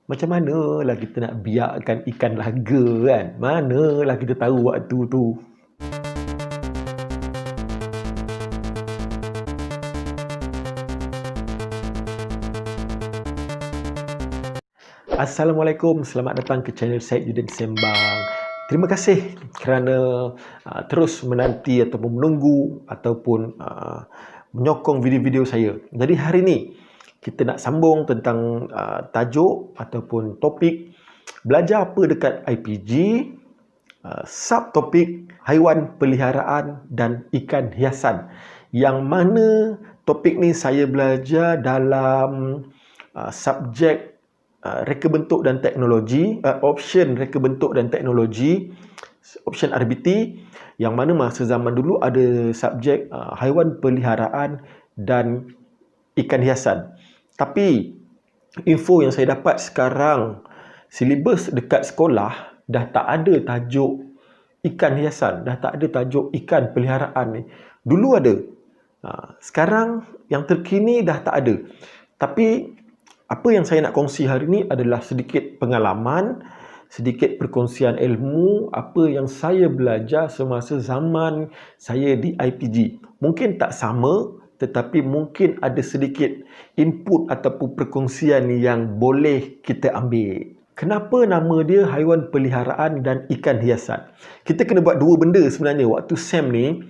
Macam manalah kita nak biarkan ikan laga kan? Manalah kita tahu waktu tu. Assalamualaikum, selamat datang ke channel Syed Yudin Sembang. Terima kasih kerana terus menanti ataupun menunggu ataupun menyokong video-video saya. Jadi hari ini kita nak sambung tentang tajuk ataupun topik belajar apa dekat IPG, subtopik haiwan peliharaan dan ikan hiasan. Yang mana topik ni saya belajar dalam subjek reka bentuk dan teknologi, option reka bentuk dan teknologi, option RBT, yang mana masa zaman dulu ada subjek haiwan peliharaan dan ikan hiasan. Tapi info yang saya dapat sekarang, silibus dekat sekolah dah tak ada tajuk ikan hiasan, dah tak ada tajuk ikan peliharaan ni. Dulu ada, sekarang yang terkini dah tak ada. Tapi apa yang saya nak kongsi hari ini adalah sedikit pengalaman, sedikit perkongsian ilmu, apa yang saya belajar semasa zaman saya di IPG. Mungkin tak sama, tetapi mungkin ada sedikit input ataupun perkongsian yang boleh kita ambil. Kenapa nama dia haiwan peliharaan dan ikan hiasan? Kita kena buat dua benda sebenarnya. Waktu SEM ni,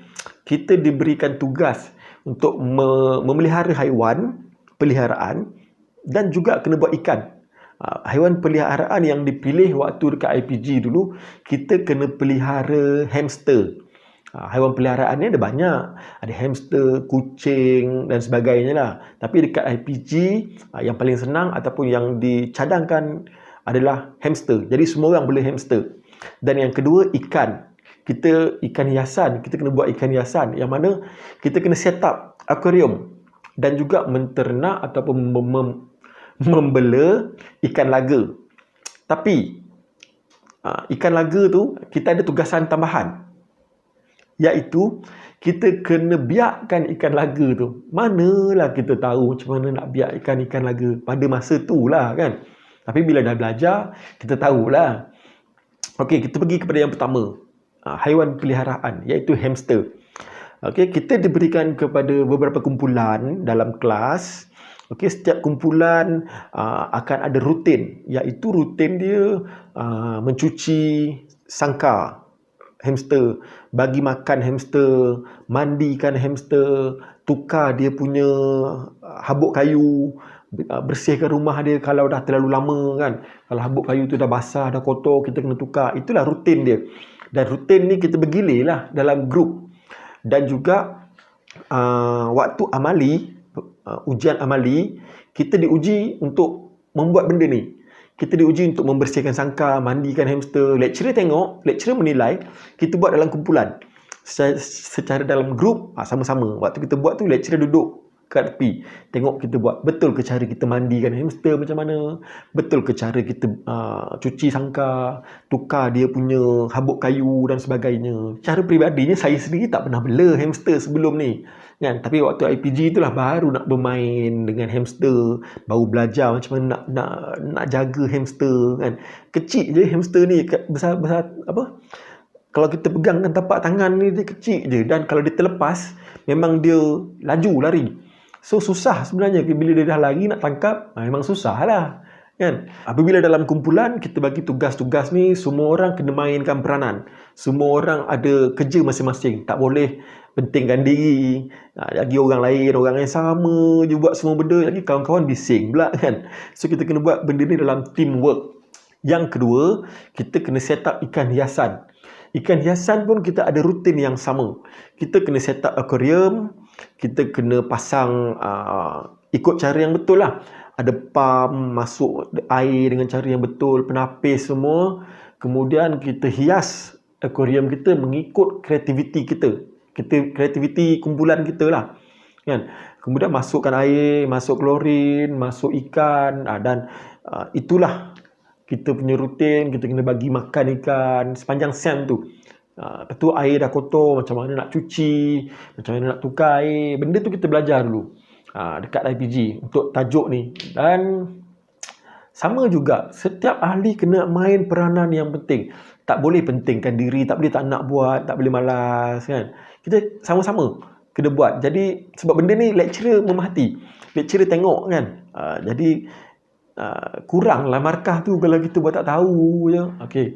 kita diberikan tugas untuk memelihara haiwan peliharaan dan juga kena buat ikan. Haiwan peliharaan yang dipilih waktu dekat IPG dulu, kita kena pelihara hamster. Haiwan peliharaan ni ada banyak. Ada hamster, kucing dan sebagainya lah. Tapi dekat IPG, yang paling senang ataupun yang dicadangkan adalah hamster. Jadi semua orang boleh hamster. Dan yang kedua, ikan. Kita ikan hiasan, kita kena buat ikan hiasan. Yang mana kita kena set up akuarium. Dan juga menternak ataupun membela ikan laga. Tapi ikan laga tu kita ada tugasan tambahan, iaitu kita kena biarkan ikan laga tu. Manalah kita tahu macam mana nak biar ikan laga pada masa tu lah kan. Tapi bila dah belajar, kita tahulah. Okey, kita pergi kepada yang pertama, haiwan peliharaan, iaitu hamster. Okey, kita diberikan kepada beberapa kumpulan dalam kelas. Okey, setiap kumpulan akan ada rutin, iaitu rutin dia mencuci sangkar hamster, bagi makan hamster, mandikan hamster, tukar dia punya habuk kayu, bersihkan rumah dia kalau dah terlalu lama kan. Kalau habuk kayu tu dah basah, dah kotor, kita kena tukar. Itulah rutin dia. Dan rutin ni kita bergilir lah dalam grup. Dan juga waktu amali, ujian amali, kita diuji untuk membuat benda ni. Kita diuji untuk membersihkan sangkar, mandikan hamster. Lecturer tengok, lecturer menilai, kita buat dalam kumpulan. Secara dalam grup, sama-sama. Waktu kita buat tu, lecturer duduk kat tepi. Tengok kita buat. Betul ke cara kita mandikan hamster macam mana? Betul ke cara kita cuci sangkar, tukar dia punya habuk kayu dan sebagainya. Cara peribadinya, saya sendiri tak pernah bela hamster sebelum ni. Kan? Tapi waktu IPG itulah baru nak bermain dengan hamster, baru belajar macam mana nak jaga hamster kan. Kecil je hamster ni, besar apa? Kalau kita pegangkan tapak tangan ni, dia kecil je, dan kalau dia terlepas memang dia laju lari. So susah sebenarnya bila dia dah lari nak tangkap, memang susah lah kan. Apabila dalam kumpulan kita bagi tugas-tugas ni, semua orang kena mainkan peranan. Semua orang ada kerja masing-masing, tak boleh pentingkan diri. Lagi orang lain, orang yang sama je buat semua benda, lagi kawan-kawan bising pula kan. So kita kena buat benda ni dalam teamwork. Yang kedua, kita kena set up ikan hiasan. Ikan hiasan pun kita ada rutin yang sama. Kita kena set up akuarium, kita kena pasang ikut cara yang betul lah. Ada pump, masuk air dengan cara yang betul, penapis semua. Kemudian kita hias akuarium kita mengikut kreativiti kita. Kreativiti kumpulan kita lah kan. Kemudian masukkan air, masuk klorin, masuk ikan, dan itulah kita punya rutin. Kita kena bagi makan ikan sepanjang SEM tu. Lepas tu air dah kotor, macam mana nak cuci, macam mana nak tukar air. Benda tu kita belajar dulu dekat IPG untuk tajuk ni. Dan Sama juga, setiap ahli kena main peranan yang penting. Tak boleh pentingkan diri, tak boleh tak nak buat, tak boleh malas kan. Kita sama-sama kena buat. Jadi sebab benda ni lecturer memahati. Lecturer tengok kan. Jadi kuranglah markah tu kalau kita buat tak tahu je. Okey.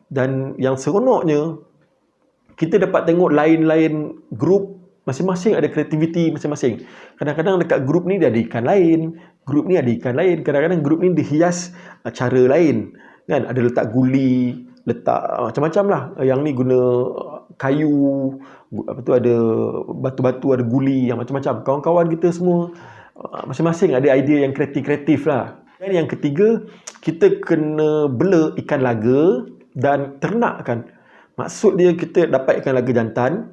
Dan yang seronoknya, kita dapat tengok lain-lain grup masing-masing ada kreativiti masing-masing. Kadang-kadang dekat grup ni dia ada ikan lain, grup ni ada ikan lain, kadang-kadang grup ni dihias cara lain. Kan ada letak guli, letak macam-macam lah. Yang ni guna kayu, apa tu ada batu-batu, ada guli yang macam-macam. Kawan-kawan kita semua masing-masing ada idea yang kreatif-kreatif lah. Dan yang ketiga, kita kena bela ikan laga dan ternakkan. Maksud dia kita dapat ikan laga jantan,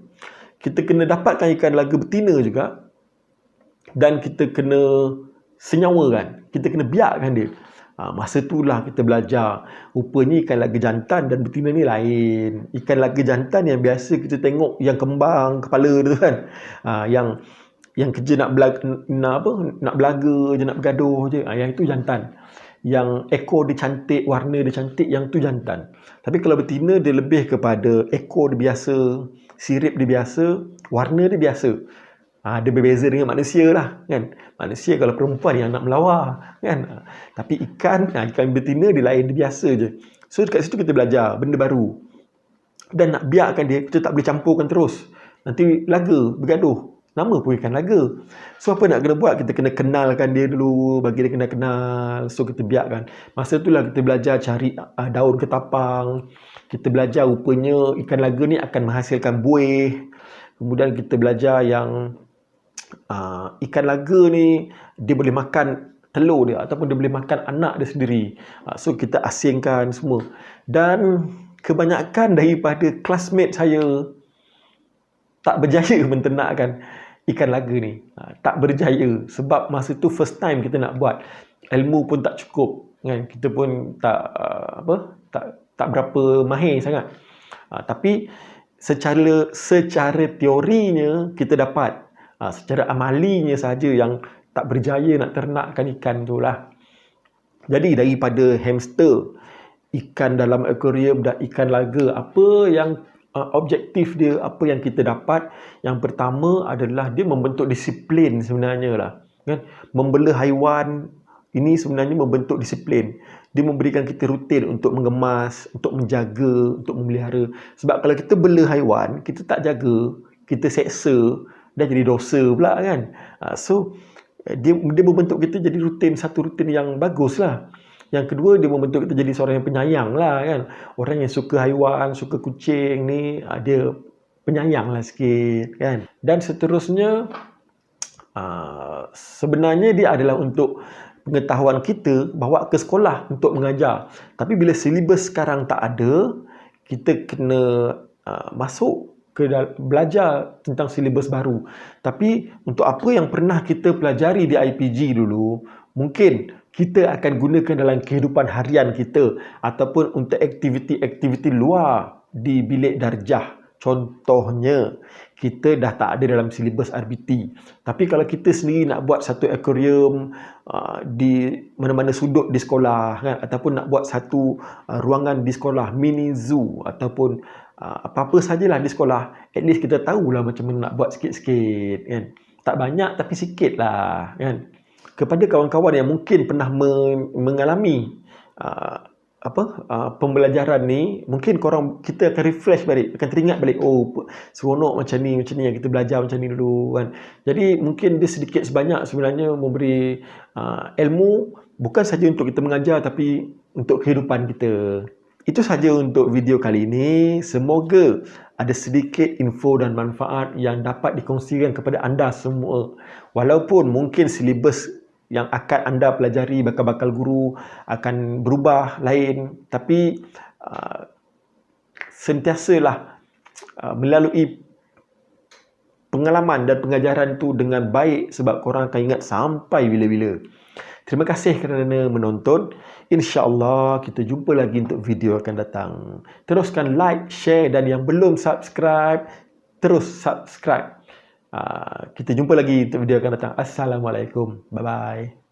kita kena dapatkan ikan laga betina juga, dan kita kena senyawakan, kita kena biarkan dia. Masa itulah kita belajar, rupanya ikan laga jantan dan betina ni lain. Ikan laga jantan yang biasa kita tengok yang kembang kepala tu kan, yang kerja nak belaga je, nak bergaduh je, yang itu jantan. Yang ekor dia cantik, warna dia cantik, yang tu jantan. Tapi kalau betina dia lebih kepada ekor dia biasa, sirip dia biasa, warna dia biasa. Dia berbeza dengan manusia lah kan. Manusia kalau perempuan yang nak melawar kan. Tapi ikan betina dia lain, dia biasa je. So dekat situ kita belajar benda baru. Dan nak biarkan dia, kita tak boleh campurkan terus. Nanti laga, bergaduh. Nama pun ikan laga. So apa nak kena buat? Kita kena kenalkan dia dulu, bagi dia kena kenal. So kita biarkan. Masa itulah kita belajar cari daun ketapang. Kita belajar rupanya ikan laga ni akan menghasilkan buih. Kemudian kita belajar yang ikan laga ni dia boleh makan telur dia ataupun dia boleh makan anak dia sendiri. So kita asingkan semua. Dan kebanyakan daripada classmate saya tak berjaya menternakkan ikan laga ni. Tak berjaya sebab masa tu first time kita nak buat. Ilmu pun tak cukup kan. Kita pun tak berapa mahir sangat. Tapi secara teorinya kita dapat. Secara amalinya saja yang tak berjaya nak ternakkan ikan tu lah. Jadi daripada hamster, ikan dalam akuarium dan ikan laga, apa yang objektif dia, apa yang kita dapat? Yang pertama adalah dia membentuk disiplin sebenarnya lah kan. Membela haiwan ini sebenarnya membentuk disiplin. Dia memberikan kita rutin untuk mengemas, untuk menjaga, untuk memelihara. Sebab kalau kita bela haiwan, kita tak jaga, kita seksa, dah jadi dosa pula kan. So dia membentuk kita jadi satu rutin yang bagus lah. Yang kedua, dia membentuk kita jadi seorang yang penyayang lah kan. Orang yang suka haiwan, suka kucing ni, dia penyayang lah sikit kan. Dan seterusnya, sebenarnya dia adalah untuk pengetahuan kita, bawa ke sekolah untuk mengajar. Tapi bila silibus sekarang tak ada, kita kena masuk ke belajar tentang silibus baru. Tapi untuk apa yang pernah kita pelajari di IPG dulu, mungkin kita akan gunakan dalam kehidupan harian kita ataupun untuk aktiviti-aktiviti luar di bilik darjah. Contohnya, kita dah tak ada dalam silibus RBT. Tapi kalau kita sendiri nak buat satu akuarium di mana-mana sudut di sekolah kan, ataupun nak buat satu ruangan di sekolah, mini zoo ataupun apa-apa sajalah di sekolah, at least kita tahulah macam mana nak buat sikit-sikit kan. Tak banyak tapi sikit lah kan. Kepada kawan-kawan yang mungkin pernah mengalami pembelajaran ni, mungkin kita akan refresh balik, akan teringat balik, oh seronok macam ni yang kita belajar macam ni dulu kan. Jadi mungkin dia sedikit sebanyak sebenarnya memberi ilmu, bukan saja untuk kita mengajar tapi untuk kehidupan kita. Itu saja untuk video kali ini. Semoga ada sedikit info dan manfaat yang dapat dikongsikan kepada anda semua. Walaupun mungkin silibus yang akan anda pelajari, bakal guru akan berubah lain, tapi sentiasalah melalui pengalaman dan pengajaran itu dengan baik, sebab korang akan ingat sampai bila-bila. Terima kasih kerana menonton. InsyaAllah kita jumpa lagi untuk video akan datang. Teruskan like, share, dan yang belum subscribe, terus subscribe. Kita jumpa lagi untuk video akan datang. Assalamualaikum. Bye-bye.